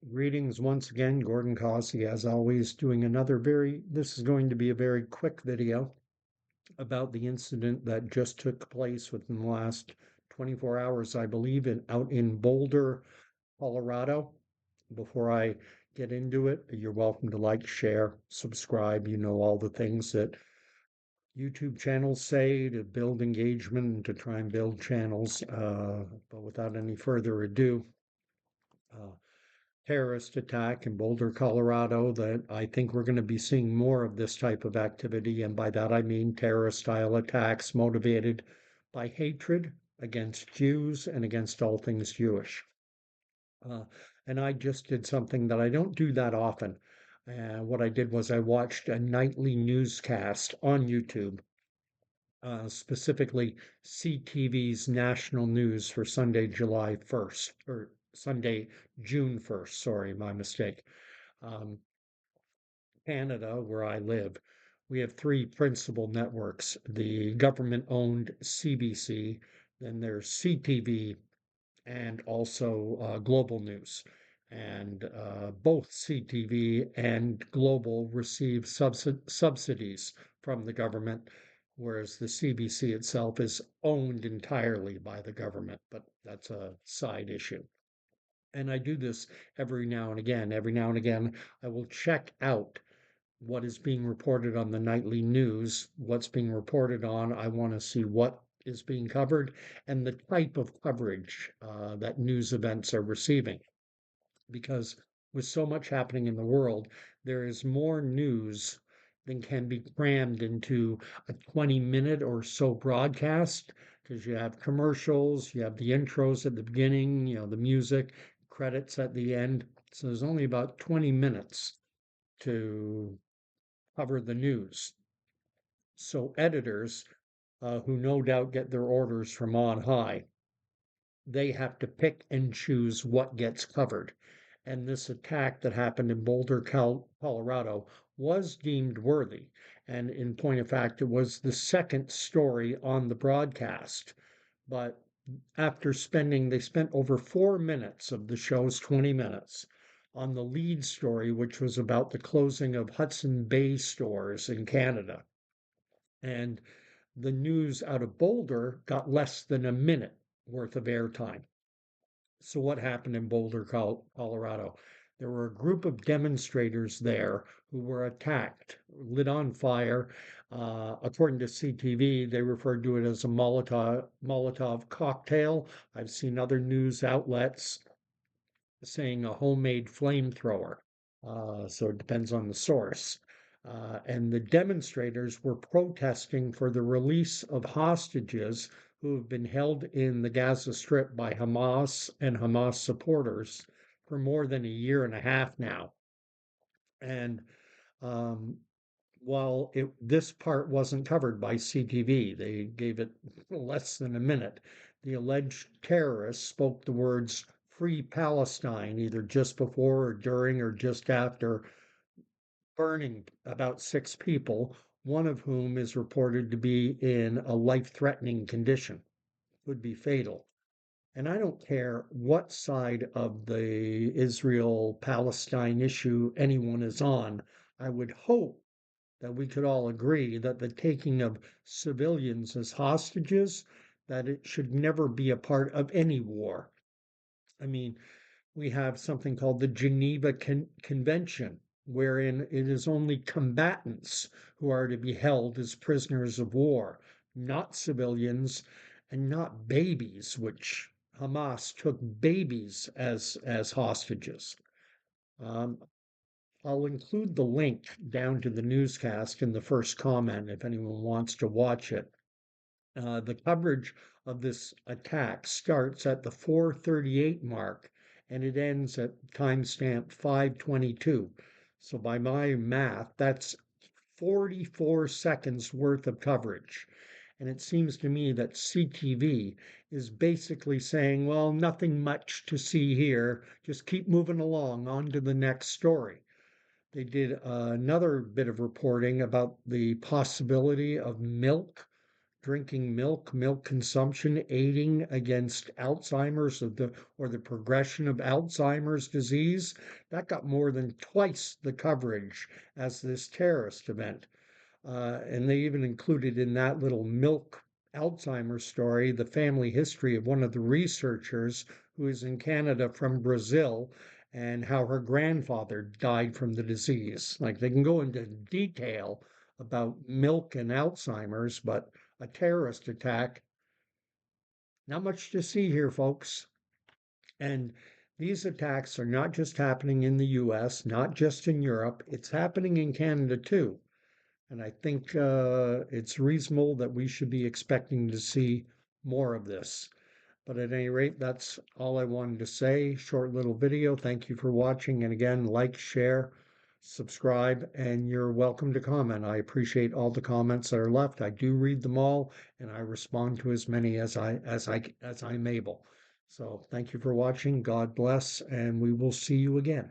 Greetings once again, Gordon Cossie, as always, doing this is going to be a very quick video about the incident that just took place within the last 24 hours, I believe, out in Boulder, Colorado. Before I get into it, you're welcome to like, share, subscribe. You know all the things that YouTube channels say to build engagement and to try and build channels. But without any further ado, uh, terrorist attack in Boulder, Colorado, that I think we're going to be seeing more of this type of activity. And by that, I mean terrorist style attacks motivated by hatred against Jews and against all things Jewish. Uh, and I just did something that I don't do that often. What I did was I watched a nightly newscast on YouTube, specifically CTV's national news for Sunday, July 1st, or Sunday, June 1st. Sorry, my mistake. Um, Canada, where I live, we have three principal networks: the government owned CBC, then there's CTV, and also Global News. And both CTV and Global receive subsidies from the government, whereas the CBC itself is owned entirely by the government, but that's a side issue. And I do this every now and again. Every now and again, I will check out what is being reported on the nightly news, what's being reported on. I want to see what is being covered and the type of coverage that news events are receiving. Because with so much happening in the world, there is more news than can be crammed into a 20-minute or so broadcast, because you have commercials, you have the intros at the beginning, the music, credits at the end. So there's only about 20 minutes to cover the news. So editors, who no doubt get their orders from on high, they have to pick and choose what gets covered. And this attack that happened in Boulder, Colorado, was deemed worthy. And in point of fact, it was the second story on the broadcast. But they spent over 4 minutes of the show's 20 minutes on the lead story, which was about the closing of Hudson Bay stores in Canada. And the news out of Boulder got less than a minute worth of airtime. So, what happened in Boulder, Colorado? There were a group of demonstrators there who were attacked, lit on fire. According to CTV, they referred to it as a Molotov cocktail. I've seen other news outlets saying a homemade flamethrower. So it depends on the source. And the demonstrators were protesting for the release of hostages who have been held in the Gaza Strip by Hamas and Hamas supporters for more than a year and a half now. And um, while this part wasn't covered by CTV, they gave it less than a minute. The alleged terrorists spoke the words "Free Palestine" either just before or during or just after burning about 6 people, one of whom is reported to be in a life-threatening condition, would be fatal. And I don't care what side of the Israel-Palestine issue anyone is on. I would hope that we could all agree that the taking of civilians as hostages, that it should never be a part of any war. I mean, we have something called the Geneva Convention, wherein it is only combatants who are to be held as prisoners of war, not civilians and not babies, which Hamas took babies as hostages. Um, I'll include the link down to the newscast in the first comment if anyone wants to watch it. The coverage of this attack starts at the 4:38 mark and it ends at timestamp 5:22. So by my math, that's 44 seconds worth of coverage. And it seems to me that CTV is basically saying, well, nothing much to see here. Just keep moving along on to the next story. They did another bit of reporting about the possibility of milk drinking milk consumption aiding against Alzheimer's or the progression of Alzheimer's disease. That got more than twice the coverage as this terrorist event. And they even included in that little milk Alzheimer's story the family history of one of the researchers who is in Canada from Brazil and how her grandfather died from the disease. Like they can go into detail about milk and Alzheimer's, but a terrorist attack, not much to see here, folks. And these attacks are not just happening in the US, not just in Europe, it's happening in Canada too. And I think it's reasonable that we should be expecting to see more of this. But at any rate, that's all I wanted to say. Short little video. Thank you for watching. And again, like, share, subscribe, and you're welcome to comment. I appreciate all the comments that are left. I do read them all, and I respond to as many as I'm able. So thank you for watching. God bless, and we will see you again.